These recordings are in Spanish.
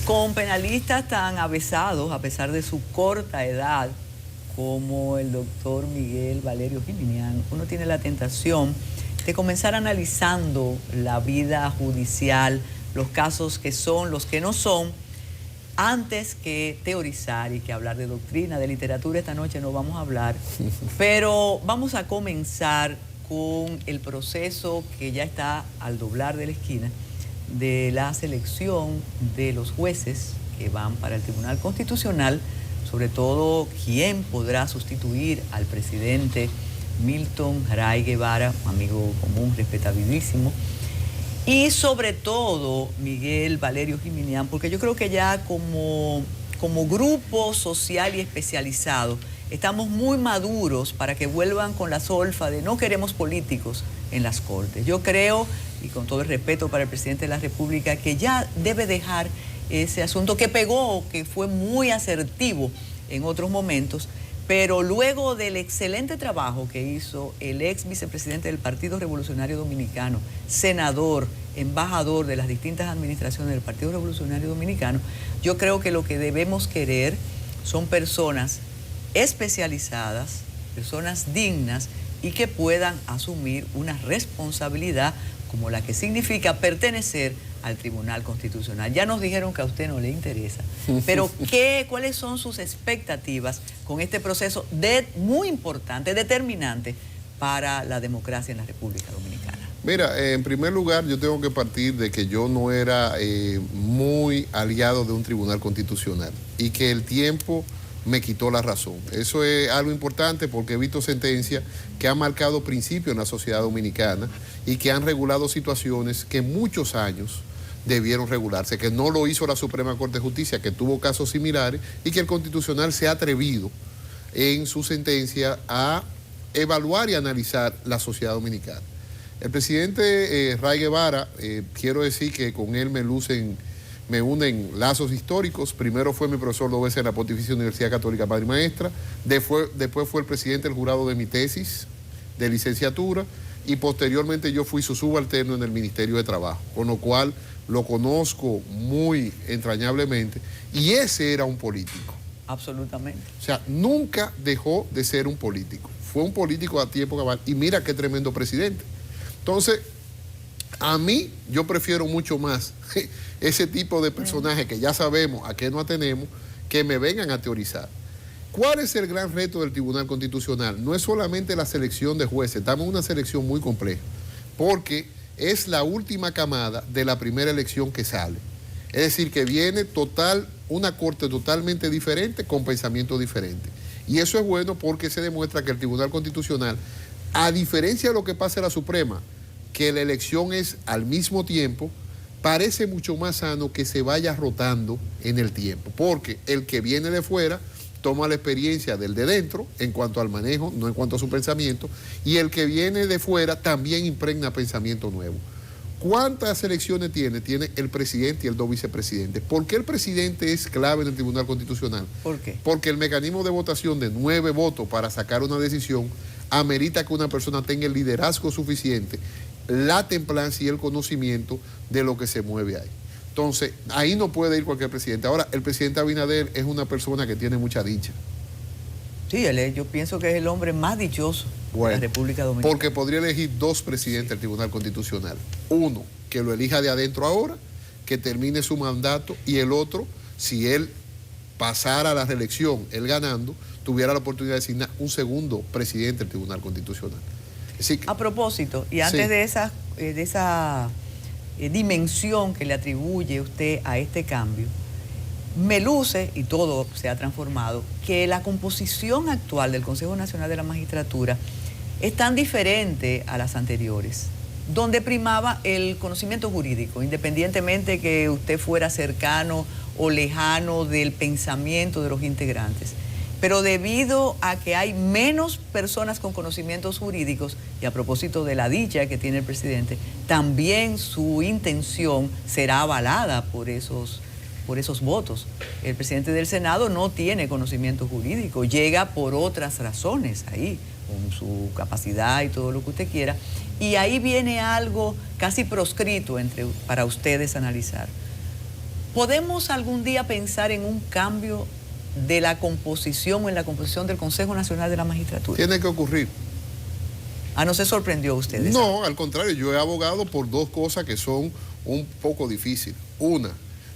con penalistas tan avesados, a pesar de su corta edad, como el doctor Miguel Valerio Giminián, uno tiene la tentación de comenzar analizando la vida judicial, los casos que son, los que no son, antes que teorizar y que hablar de doctrina, de literatura. Esta noche no vamos a hablar, pero vamos a comenzar con el proceso que ya está al doblar de la esquina de la selección de los jueces que van para el Tribunal Constitucional, sobre todo quién podrá sustituir al presidente Milton Ray Guevara, amigo común, respetabilísimo, y sobre todo Miguel Valerio Giminián, porque yo creo que ya como grupo social y especializado estamos muy maduros para que vuelvan con la solfa de no queremos políticos en las cortes. Yo creo, y con todo el respeto para el presidente de la República, que ya debe dejar ese asunto que pegó, que fue muy asertivo en otros momentos, pero luego del excelente trabajo que hizo el ex vicepresidente del Partido Revolucionario Dominicano, senador, embajador de las distintas administraciones del Partido Revolucionario Dominicano, yo creo que lo que debemos querer son personas especializadas, personas dignas y que puedan asumir una responsabilidad como la que significa pertenecer al Tribunal Constitucional. Ya nos dijeron que a usted no le interesa, pero ¿cuáles son sus expectativas con este proceso muy importante, determinante para la democracia en la República Dominicana? Mira, en primer lugar, yo tengo que partir de que yo no era muy aliado de un Tribunal Constitucional y que el tiempo me quitó la razón. Eso es algo importante porque he visto sentencias que han marcado principios en la sociedad dominicana y que han regulado situaciones que muchos años debieron regularse, que no lo hizo la Suprema Corte de Justicia, que tuvo casos similares, y que el Constitucional se ha atrevido en su sentencia a evaluar y analizar la sociedad dominicana. El presidente Ray Guevara, quiero decir que con él me unen lazos históricos. Primero fue mi profesor 2 veces en la Pontificia Universidad Católica Padre y Maestra, después fue el presidente del jurado de mi tesis de licenciatura y posteriormente yo fui su subalterno en el Ministerio de Trabajo, con lo cual lo conozco muy entrañablemente y ese era un político. Absolutamente. O sea, nunca dejó de ser un político. Fue un político a tiempo cabal y mira qué tremendo presidente. Entonces, a mí, yo prefiero mucho más ese tipo de personajes que ya sabemos a qué nos atenemos, que me vengan a teorizar. ¿Cuál es el gran reto del Tribunal Constitucional? No es solamente la selección de jueces, estamos en una selección muy compleja, porque es la última camada de la primera elección que sale. Es decir, que viene una corte totalmente diferente, con pensamiento diferente. Y eso es bueno porque se demuestra que el Tribunal Constitucional, a diferencia de lo que pasa en la Suprema, que la elección es al mismo tiempo, parece mucho más sano que se vaya rotando en el tiempo, porque el que viene de fuera toma la experiencia del de dentro en cuanto al manejo, no en cuanto a su pensamiento, y el que viene de fuera también impregna pensamiento nuevo. ¿Cuántas elecciones tiene? Tiene el presidente y el 2 vicepresidentes. ¿Por qué el presidente es clave en el Tribunal Constitucional? ¿Por qué? Porque el mecanismo de votación de 9 votos para sacar una decisión amerita que una persona tenga el liderazgo suficiente, la templanza y el conocimiento de lo que se mueve ahí. Entonces, ahí no puede ir cualquier presidente. Ahora, el presidente Abinader es una persona que tiene mucha dicha. Sí, yo pienso que es el hombre más dichoso de la República Dominicana. Porque podría elegir 2 presidentes del Tribunal Constitucional. Uno, que lo elija de adentro ahora, que termine su mandato, y el otro, si él pasara a la reelección, él ganando, tuviera la oportunidad de designar un segundo presidente del Tribunal Constitucional. Que, a propósito, y antes de esa dimensión que le atribuye usted a este cambio, me luce, y todo se ha transformado, que la composición actual del Consejo Nacional de la Magistratura es tan diferente a las anteriores, donde primaba el conocimiento jurídico, independientemente que usted fuera cercano o lejano del pensamiento de los integrantes. Pero debido a que hay menos personas con conocimientos jurídicos, y a propósito de la dicha que tiene el presidente, también su intención será avalada por esos votos. El presidente del Senado no tiene conocimiento jurídico, llega por otras razones ahí, con su capacidad y todo lo que usted quiera, y ahí viene algo casi proscrito para ustedes analizar. ¿Podemos algún día pensar en un cambio de la composición o en la composición del Consejo Nacional de la Magistratura? Tiene que ocurrir. ¿No se sorprendió usted? No, al contrario, yo he abogado por dos cosas que son un poco difíciles. Una,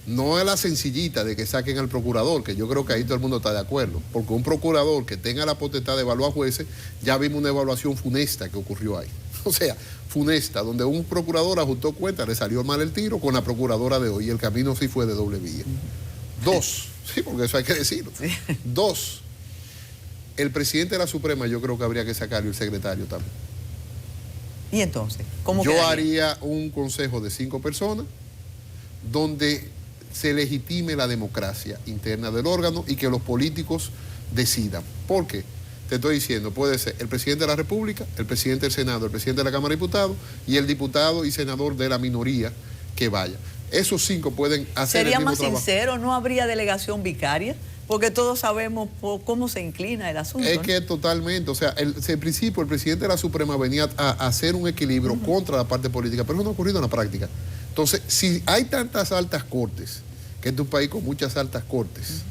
no es la sencillita de que saquen al procurador, que yo creo que ahí todo el mundo está de acuerdo, porque un procurador que tenga la potestad de evaluar jueces, ya vimos una evaluación funesta que ocurrió ahí. O sea, funesta, donde un procurador ajustó cuenta, le salió mal el tiro con la procuradora de hoy, y el camino sí fue de doble vía. Dos, sí, porque eso hay que decirlo. Sí. Dos, el presidente de la Suprema yo creo que habría que sacarlo y el secretario también. ¿Y entonces? ¿Cómo yo quedaría? haría un consejo de 5 personas donde se legitime la democracia interna del órgano y que los políticos decidan. ¿Por qué? Te estoy diciendo, puede ser el presidente de la República, el presidente del Senado, el presidente de la Cámara de Diputados y el diputado y senador de la minoría que vaya. Esos 5 pueden hacer ¿Sería el mismo más trabajo. sincero? ¿No habría delegación vicaria? Porque todos sabemos cómo se inclina el asunto. Es ¿no? que totalmente, o sea, en principio el presidente de la Suprema venía a hacer un equilibrio contra la parte política, pero eso no ha ocurrido en la práctica. Entonces, si hay tantas altas cortes, que este es un país con muchas altas cortes,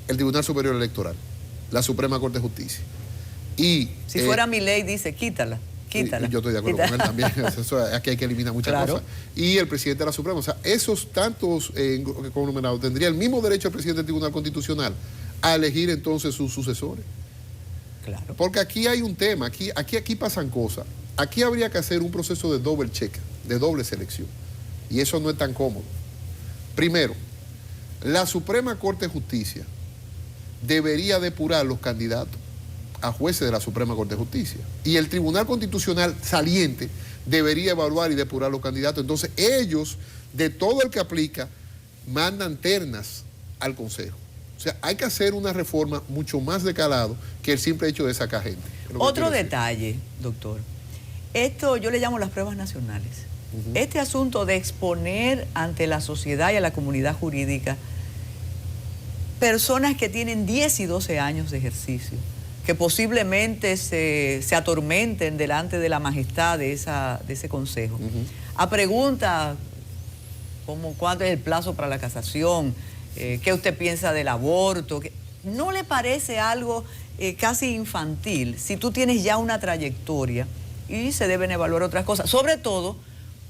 el Tribunal Superior Electoral, la Suprema Corte de Justicia, y... Si fuera mi ley, dice, quítala. Y yo estoy de acuerdo con él también. Aquí hay que eliminar muchas cosas. Y el presidente de la Suprema. O sea, esos tantos conglomerados tendría el mismo derecho el presidente del Tribunal Constitucional a elegir entonces sus sucesores. Claro. Porque aquí hay un tema, aquí pasan cosas. Aquí habría que hacer un proceso de doble check, de doble selección. Y eso no es tan cómodo. Primero, la Suprema Corte de Justicia debería depurar los candidatos a jueces de la Suprema Corte de Justicia. Y el Tribunal Constitucional saliente debería evaluar y depurar los candidatos. Entonces ellos, de todo el que aplica, mandan ternas al Consejo. O sea, hay que hacer una reforma mucho más de calado que el simple hecho de sacar gente. Otro detalle, doctor. Esto yo le llamo las pruebas nacionales. Este asunto de exponer ante la sociedad y a la comunidad jurídica personas que tienen 10 y 12 años de ejercicio, que posiblemente se atormenten delante de la majestad de ese consejo. A preguntas como cuánto es el plazo para la casación, qué usted piensa del aborto, ¿no le parece algo casi infantil si tú tienes ya una trayectoria y se deben evaluar otras cosas? Sobre todo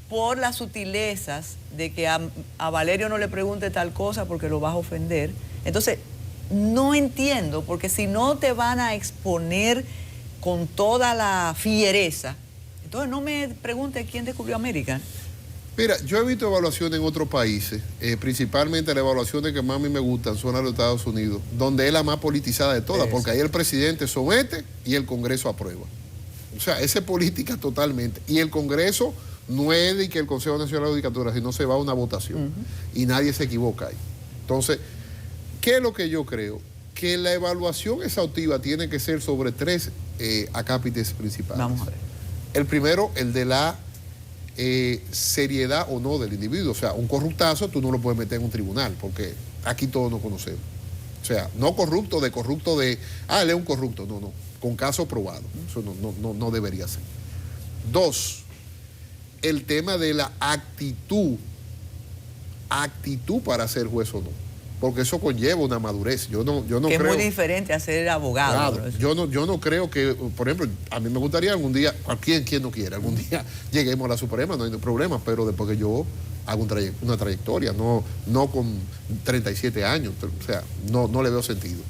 por las sutilezas de que a Valerio no le pregunte tal cosa porque lo vas a ofender. Entonces, no entiendo, porque si no te van a exponer con toda la fiereza, entonces no me pregunte quién descubrió América. Mira, yo he visto evaluaciones en otros países, principalmente las evaluaciones que más a mí me gustan son las de los Estados Unidos, donde es la más politizada de todas, porque ahí el presidente somete y el Congreso aprueba. O sea, esa es política totalmente. Y el Congreso no es de que el Consejo Nacional de la Judicatura, sino se va a una votación. Y nadie se equivoca ahí. Entonces, ¿qué es lo que yo creo? Que la evaluación exhaustiva tiene que ser sobre 3 acápites principales. Vamos a ver. El primero, el de la seriedad o no del individuo. O sea, un corruptazo tú no lo puedes meter en un tribunal, porque aquí todos nos conocemos. O sea, no corrupto, él es un corrupto. No, no. Con caso probado. Eso no debería ser. 2, el tema de la actitud para ser juez o no. Porque eso conlleva una madurez. Yo no que creo... es muy diferente a ser abogado. Claro, yo no creo que, por ejemplo, a mí me gustaría algún día, quien no quiera, algún día lleguemos a la Suprema, no hay problema, pero después que yo hago una trayectoria, no con 37 años, o sea, no le veo sentido.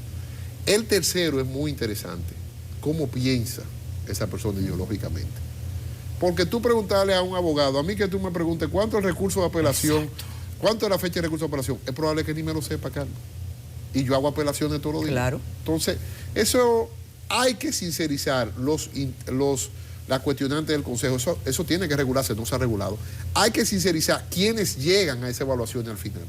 El tercero es muy interesante, cómo piensa esa persona ideológicamente. Porque tú preguntarle a un abogado, a mí que tú me preguntes cuánto es el recurso de apelación, exacto, ¿cuánto es la fecha de recurso de apelación? Es probable que ni me lo sepa, Carlos. Y yo hago apelaciones todos los días. Claro. Entonces, eso hay que sincerizar la cuestionante del Consejo. Eso tiene que regularse, no se ha regulado. Hay que sincerizar quiénes llegan a esa evaluación al final.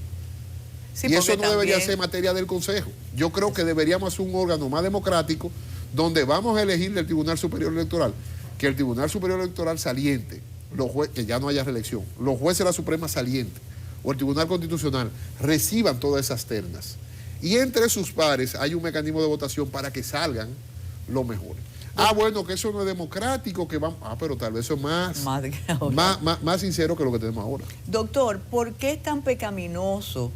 Sí, y eso no debería ser materia del Consejo. Yo creo que deberíamos hacer un órgano más democrático donde vamos a elegir del Tribunal Superior Electoral, que el Tribunal Superior Electoral saliente, que ya no haya reelección, los jueces de la Suprema saliente o el Tribunal Constitucional reciban todas esas ternas. Y entre sus pares hay un mecanismo de votación para que salgan los mejores. bueno, que eso no es democrático, que vamos... pero tal vez eso es más sincero que lo que tenemos ahora. Doctor, ¿por qué es tan pecaminoso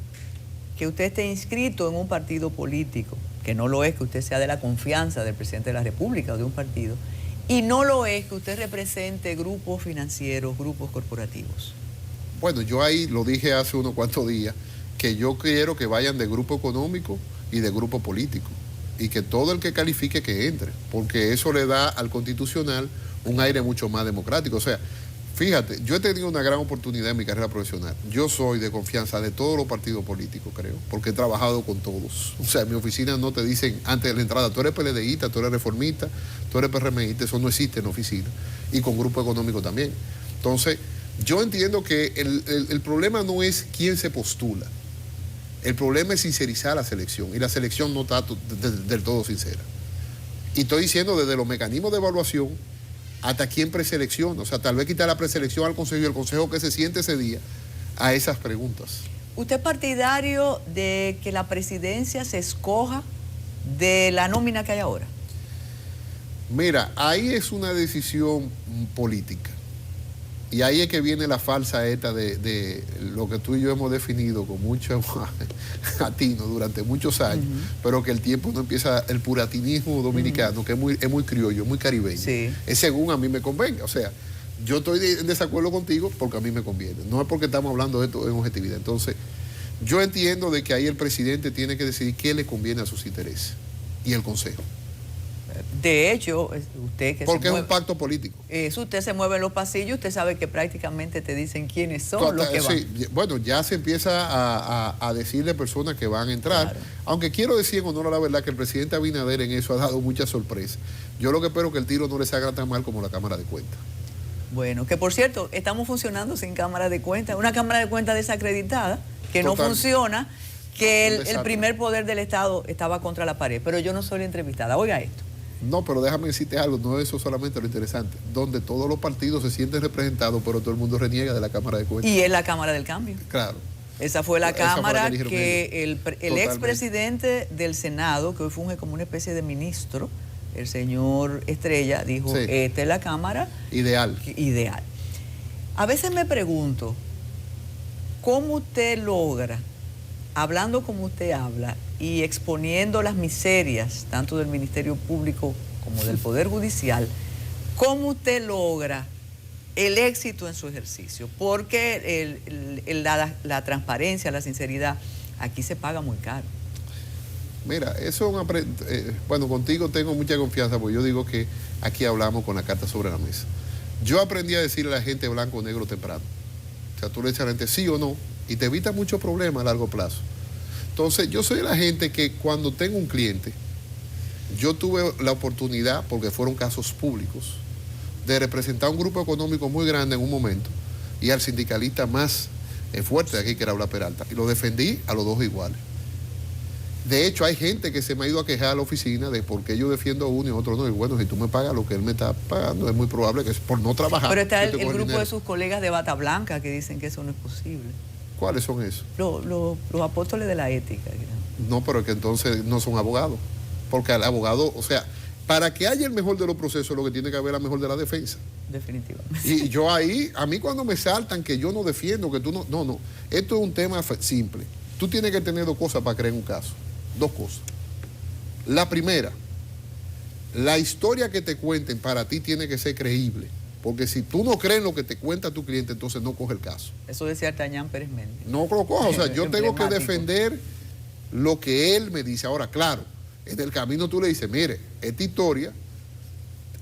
que usted esté inscrito en un partido político? Que no lo es que usted sea de la confianza del presidente de la República o de un partido, y no lo es que usted represente grupos financieros, grupos corporativos. Bueno, yo ahí lo dije hace unos cuantos días, que yo quiero que vayan de grupo económico y de grupo político, y que todo el que califique que entre, porque eso le da al constitucional un aire mucho más democrático. O sea, fíjate, yo he tenido una gran oportunidad en mi carrera profesional. Yo soy de confianza de todos los partidos políticos, creo, porque he trabajado con todos. O sea, en mi oficina no te dicen antes de la entrada, tú eres PLDista, tú eres reformista, tú eres PRMista, eso no existe en la oficina. Y con grupo económico también. Entonces, yo entiendo que el problema no es quién se postula. El problema es sincerizar la selección, y la selección no está del todo sincera. Y estoy diciendo desde los mecanismos de evaluación hasta quién preselecciona. O sea, tal vez quitar la preselección al Consejo y el Consejo que se siente ese día a esas preguntas. ¿Usted es partidario de que la presidencia se escoja de la nómina que hay ahora? Mira, ahí es una decisión política. Y ahí es que viene la falsa esta de lo que tú y yo hemos definido con mucho atino durante muchos años, pero que el tiempo no empieza, el puratinismo dominicano, que es muy criollo, muy caribeño. Sí. Es según a mí me convenga. O sea, yo estoy en desacuerdo contigo porque a mí me conviene. No es porque estamos hablando de esto en objetividad. Entonces, yo entiendo de que ahí el presidente tiene que decidir qué le conviene a sus intereses y el Consejo. De hecho, usted que porque es un pacto político. Usted se mueve en los pasillos, usted sabe que prácticamente te dicen quiénes son los que van. Sí, bueno, ya se empieza a decirle personas que van a entrar. Claro. Aunque quiero decir en honor a la verdad que el presidente Abinader en eso ha dado muchas sorpresas. Yo lo que espero es que el tiro no le salga tan mal como la Cámara de Cuentas. Bueno, que por cierto, estamos funcionando sin Cámara de Cuentas. Una Cámara de Cuentas desacreditada, que no funciona, que el primer poder del Estado estaba contra la pared. Pero yo no soy la entrevistada. Oiga esto. No, pero déjame decirte algo, no es eso solamente lo interesante, donde todos los partidos se sienten representados, pero todo el mundo reniega de la Cámara de Cuentas. Y es la Cámara del Cambio. Claro. Esa fue la Cámara que el expresidente del Senado, que hoy funge como una especie de ministro, el señor Estrella, dijo, sí, esta es la Cámara ideal. A veces me pregunto, ¿cómo usted logra, hablando como usted habla y exponiendo las miserias tanto del Ministerio Público como del Poder Judicial, cómo usted logra el éxito en su ejercicio? Porque la transparencia, la sinceridad, aquí se paga muy caro. Mira, eso bueno, contigo tengo mucha confianza, porque yo digo que aquí hablamos con la carta sobre la mesa. Yo aprendí a decirle a la gente blanco o negro temprano. O sea, tú le dices a la gente sí o no, y te evita muchos problemas a largo plazo. Entonces, yo soy la gente que cuando tengo un cliente, yo tuve la oportunidad, porque fueron casos públicos, de representar un grupo económico muy grande en un momento y al sindicalista más fuerte de aquí, que era Blas Peralta, y lo defendí a los dos iguales. De hecho, hay gente que se me ha ido a quejar a la oficina de por qué yo defiendo a uno y a otro no. Y bueno, si tú me pagas lo que él me está pagando, es muy probable que es por no trabajar. Pero está el grupo de sus colegas de bata blanca que dicen que eso no es posible. ¿Cuáles son esos? Los apóstoles de la ética. No, pero que entonces no son abogados. Porque al abogado, o sea, para que haya el mejor de los procesos, lo que tiene que haber la mejor de la defensa. Definitivamente. Y yo ahí, a mí cuando me saltan que yo no defiendo, que tú no... No. Esto es un tema simple. Tú tienes que tener dos cosas para creer un caso. Dos cosas. La primera, la historia que te cuenten para ti tiene que ser creíble. Porque si tú no crees en lo que te cuenta tu cliente, entonces no coge el caso. Eso decía Artañán Pérez Méndez. No lo coja. O sea, yo tengo que defender lo que él me dice. Ahora, claro, en el camino tú le dices, mire, esta historia,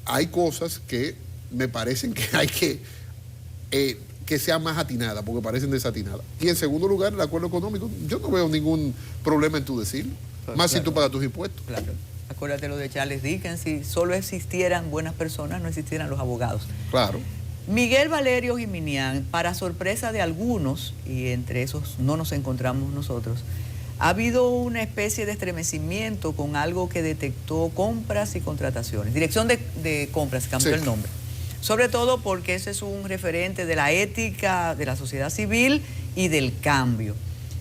hay cosas que me parecen que hay que sean más atinadas, porque parecen desatinadas. Y en segundo lugar, el acuerdo económico, yo no veo ningún problema en tú decirlo. Pues, más claro, si tú pagas tus impuestos. Claro. Acuérdate lo de Charles Dickens, si solo existieran buenas personas, no existieran los abogados. Claro. Miguel Valerio Giminián, para sorpresa de algunos, y entre esos no nos encontramos nosotros, ha habido una especie de estremecimiento con algo que detectó compras y contrataciones. Dirección de compras, cambió el nombre. Sobre todo porque ese es un referente de la ética, de la sociedad civil y del cambio.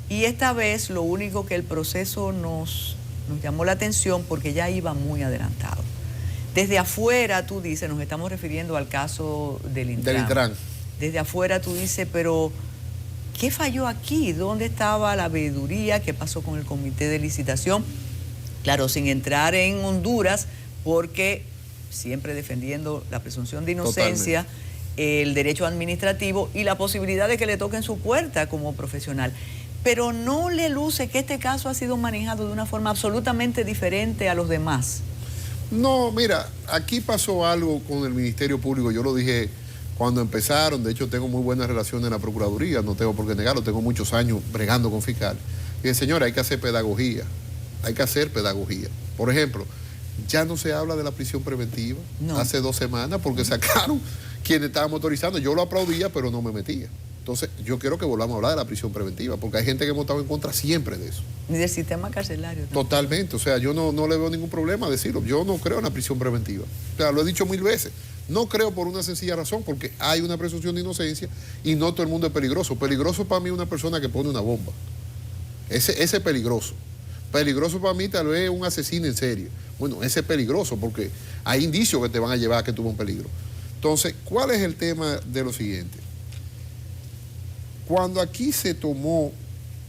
Y esta vez lo único que el proceso nos llamó la atención porque ya iba muy adelantado. Desde afuera, tú dices, nos estamos refiriendo al caso del Intran. Del Intran. Desde afuera tú dices, pero ¿qué falló aquí? ¿Dónde estaba la veeduría? ¿Qué pasó con el comité de licitación? Claro, sin entrar en Honduras, porque siempre defendiendo la presunción de inocencia, el derecho administrativo y la posibilidad de que le toquen su puerta como profesional. Pero no le luce que este caso ha sido manejado de una forma absolutamente diferente a los demás. No, mira, aquí pasó algo con el Ministerio Público, yo lo dije cuando empezaron, de hecho tengo muy buenas relaciones en la Procuraduría, no tengo por qué negarlo, tengo muchos años bregando con fiscal. Y dije, señora, hay que hacer pedagogía, hay que hacer pedagogía. Por ejemplo, ya no se habla de la prisión preventiva hace 2 semanas porque sacaron quienes estaban motorizando. Yo lo aplaudía, pero no me metía. Entonces, yo quiero que volvamos a hablar de la prisión preventiva, porque hay gente que hemos estado en contra siempre de eso. Ni del sistema carcelario. ¿No? Totalmente, o sea, yo no le veo ningún problema a decirlo. Yo no creo en la prisión preventiva. O sea, lo he dicho 1000 veces. No creo por una sencilla razón, porque hay una presunción de inocencia y no todo el mundo es peligroso. Peligroso para mí es una persona que pone una bomba. Ese es peligroso. Peligroso para mí tal vez un asesino en serie. Bueno, ese es peligroso porque hay indicios que te van a llevar a que tuvo un peligro. Entonces, ¿cuál es el tema de lo siguiente? Cuando aquí se tomó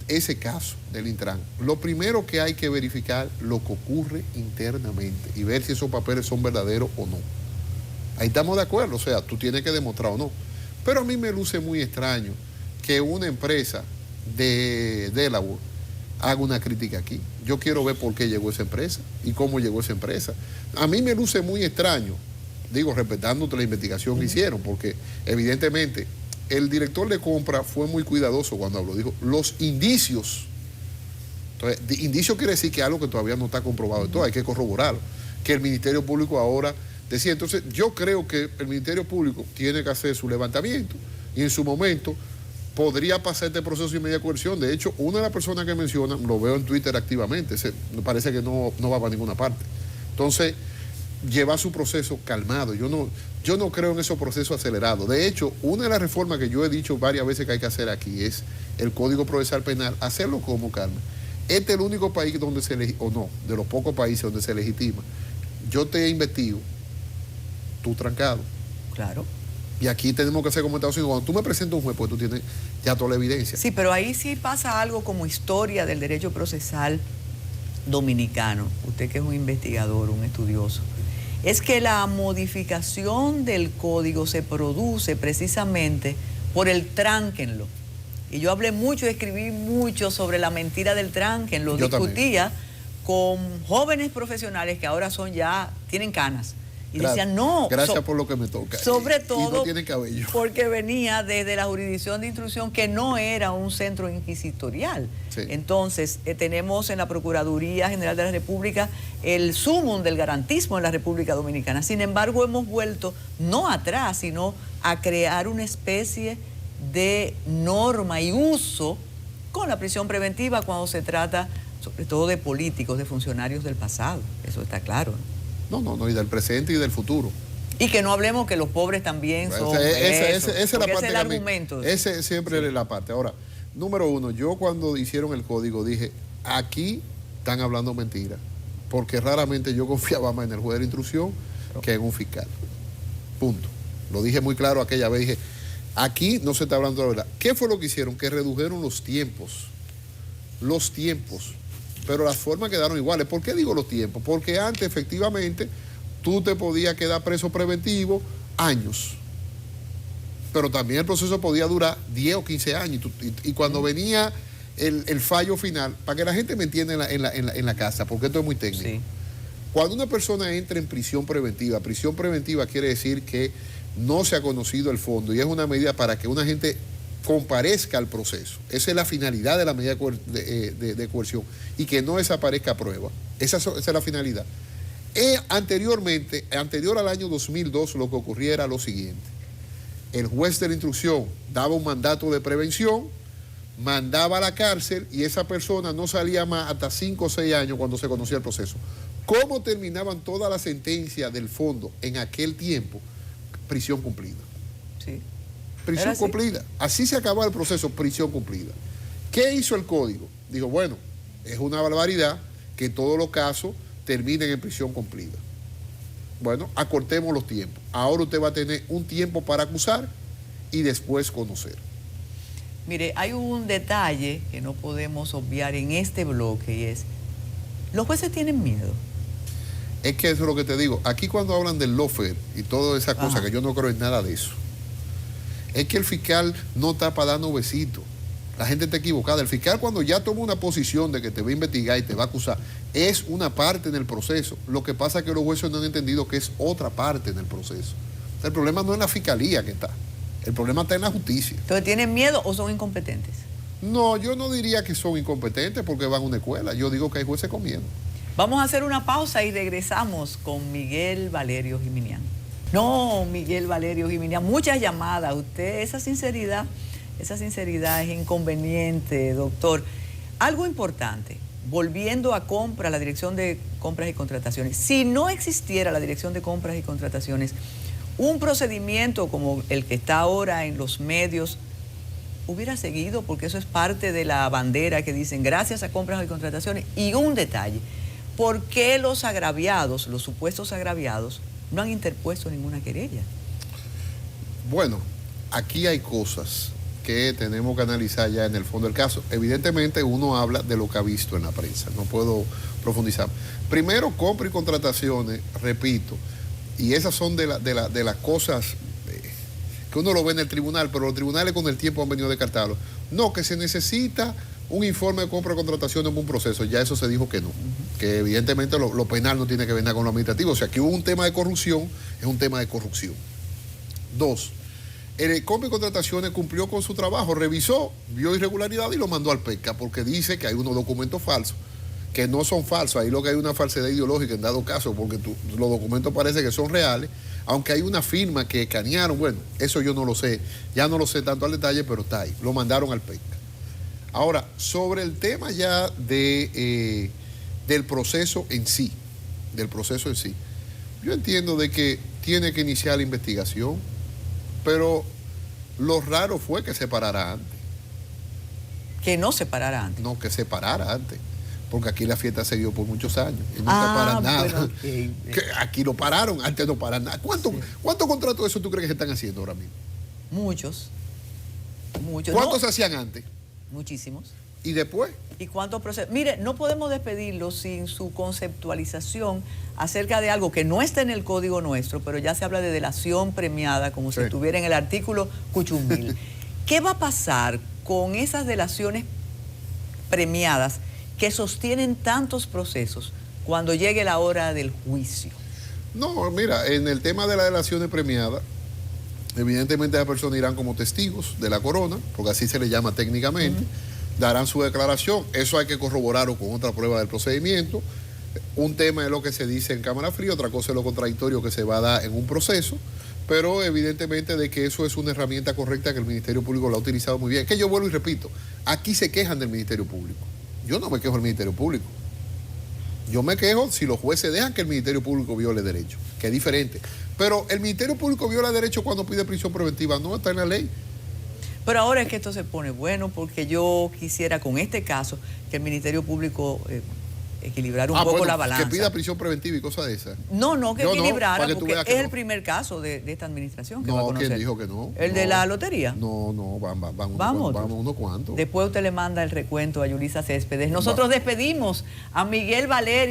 ese caso del Intran, lo primero que hay que verificar lo que ocurre internamente y ver si esos papeles son verdaderos o no. Ahí estamos de acuerdo, o sea, tú tienes que demostrar o no. Pero a mí me luce muy extraño que una empresa de Delaware haga una crítica aquí. Yo quiero ver por qué llegó esa empresa y cómo llegó esa empresa. A mí me luce muy extraño, digo, respetándote la investigación que hicieron, porque evidentemente el director de compra fue muy cuidadoso cuando habló. Dijo, los indicios. Entonces, indicio quiere decir que algo que todavía no está comprobado. Entonces hay que corroborarlo. Que el Ministerio Público ahora decía. Entonces yo creo que el Ministerio Público tiene que hacer su levantamiento y en su momento podría pasar este proceso de inmediata coerción. De hecho, una de las personas que menciona, lo veo en Twitter activamente, me parece que no va para ninguna parte. Entonces, llevar su proceso calmado. Yo no creo en esos procesos acelerados. De hecho, una de las reformas que yo he dicho varias veces que hay que hacer aquí es el Código Procesal Penal, hacerlo como calma. Este es el único país donde se legitima, o no, de los pocos países donde se legitima. Yo te investigo, tú trancado. Claro. Y aquí tenemos que hacer como Estados Unidos. Cuando tú me presentas un juez, pues tú tienes ya toda la evidencia. Sí, pero ahí sí pasa algo como historia del derecho procesal dominicano. Usted que es un investigador, un estudioso. Es que la modificación del código se produce precisamente por el tránquenlo. Y yo hablé mucho y escribí mucho sobre la mentira del tránquenlo. Yo discutía también. con jóvenes profesionales que ahora tienen canas. Y Gracias. decían, no. Gracias por lo que me toca. Sobre todo y no tienen cabello. porque venía desde la jurisdicción de instrucción que no era un centro inquisitorial. Sí. Entonces, tenemos en la Procuraduría General de la República el sumum del garantismo en la República Dominicana. Sin embargo, hemos vuelto no atrás, sino a crear una especie de norma y uso con la prisión preventiva cuando se trata sobre todo de políticos, de funcionarios del pasado. Eso está claro, ¿no? No, y del presente y del futuro. Y que no hablemos que los pobres también son esa es la parte es el argumento. Ese siempre es la parte. Ahora, número uno, yo cuando hicieron el código dije, aquí están hablando mentiras, porque raramente yo confiaba más en el juez de la instrucción que en un fiscal. Punto. Lo dije muy claro aquella vez, dije, aquí no se está hablando de la verdad. ¿Qué fue lo que hicieron? Que redujeron los tiempos, pero las formas quedaron iguales. ¿Por qué digo los tiempos? Porque antes efectivamente tú te podías quedar preso preventivo años, pero también el proceso podía durar 10 o 15 años y cuando venía el fallo final, para que la gente me entienda en la casa, porque esto es muy técnico. Sí. Cuando una persona entra en prisión preventiva quiere decir que no se ha conocido el fondo y es una medida para que una gente comparezca al proceso. Esa es la finalidad de la medida de coerción y que no desaparezca prueba. Esa es la finalidad. Anterior al año 2002, lo que ocurría era lo siguiente. El juez de la instrucción daba un mandato de prevención, mandaba a la cárcel y esa persona no salía más hasta 5 o 6 años cuando se conocía el proceso. ¿Cómo terminaban todas las sentencias del fondo en aquel tiempo? Prisión cumplida. Sí. Prisión cumplida. Así se acababa el proceso, prisión cumplida. ¿Qué hizo el código? Dijo, bueno, es una barbaridad que todos los casos terminen en prisión cumplida. Bueno, acortemos los tiempos. Ahora usted va a tener un tiempo para acusar y después conocer. Mire, hay un detalle que no podemos obviar en este bloque y es, los jueces tienen miedo. Es que eso es lo que te digo. Aquí cuando hablan del lawfare y toda esa cosa, que yo no creo en nada de eso, es que el fiscal no está para dar besitos. La gente está equivocada. El fiscal cuando ya toma una posición de que te va a investigar y te va a acusar, es una parte en el proceso. Lo que pasa es que los jueces no han entendido que es otra parte en el proceso. El problema no es en la fiscalía que está. El problema está en la justicia. Entonces, ¿tienen miedo o son incompetentes? No, yo no diría que son incompetentes porque van a una escuela. Yo digo que hay jueces con miedo. Vamos a hacer una pausa y regresamos con Miguel Valerio Giminián. No, Miguel Valerio Giminián, muchas llamadas. Usted, esa sinceridad es inconveniente, doctor. Algo importante, volviendo a compra, la Dirección de Compras y Contrataciones. Si no existiera la Dirección de Compras y Contrataciones, un procedimiento como el que está ahora en los medios hubiera seguido, porque eso es parte de la bandera que dicen gracias a Compras y Contrataciones. Y un detalle, ¿por qué los agraviados, los supuestos agraviados, no han interpuesto ninguna querella? Bueno, aquí hay cosas que tenemos que analizar ya en el fondo del caso. Evidentemente uno habla de lo que ha visto en la prensa, no puedo profundizar. Primero, compra y contrataciones, repito, y esas son de las cosas que uno lo ve en el tribunal, pero los tribunales con el tiempo han venido a descartarlo. No, que se necesita un informe de compra y contratación en un proceso, ya eso se dijo que no, que evidentemente lo penal no tiene que ver nada con lo administrativo, o sea, que hubo un tema de corrupción, es un tema de corrupción. Dos, el compra y contrataciones cumplió con su trabajo, revisó, vio irregularidad y lo mandó al PECA, porque dice que hay unos documentos falsos, que no son falsos, ahí lo que hay una falsedad ideológica en dado caso, porque los documentos parece que son reales, aunque hay una firma que escanearon, bueno, eso yo no lo sé, ya no lo sé tanto al detalle, pero está ahí, lo mandaron al PECA. Ahora, sobre el tema ya del proceso en sí, yo entiendo de que tiene que iniciar la investigación, pero lo raro fue que se parara antes. Que no se parara antes. No, que se parara antes, porque aquí la fiesta se dio por muchos años y nunca para nada. Bueno, okay. Que aquí lo pararon, antes no paran nada. ¿Cuántos contratos de eso tú crees que se están haciendo ahora mismo? Muchos. ¿Cuántos se hacían antes? Muchísimos. ¿Y después? ¿Y cuántos procesos? Mire, no podemos despedirlo sin su conceptualización acerca de algo que no está en el código nuestro, pero ya se habla de delación premiada, como si estuviera en el artículo Cuchumbil. ¿Qué va a pasar con esas delaciones premiadas que sostienen tantos procesos cuando llegue la hora del juicio? No, mira, en el tema de las delaciones premiadas, evidentemente las personas irán como testigos de la corona, porque así se le llama técnicamente, darán su declaración, eso hay que corroborarlo con otra prueba del procedimiento. Un tema es lo que se dice en cámara fría, otra cosa es lo contradictorio que se va a dar en un proceso, pero evidentemente de que eso es una herramienta correcta que el Ministerio Público lo ha utilizado muy bien. Que yo vuelvo y repito, aquí se quejan del Ministerio Público. Yo no me quejo del Ministerio Público. Yo me quejo si los jueces dejan que el Ministerio Público viole derecho, que es diferente. Pero el Ministerio Público viola derecho cuando pide prisión preventiva, no está en la ley. Pero ahora es que esto se pone bueno, porque yo quisiera con este caso que el Ministerio Público equilibrara un poco la balanza. Que pida prisión preventiva y cosas de esas. No, que equilibrara, porque es el primer caso de esta administración que va a conocer. ¿Quién dijo que no? ¿El de la lotería? No, vamos unos cuantos. Después usted le manda el recuento a Yulisa Céspedes. Nosotros despedimos a Miguel Valerio.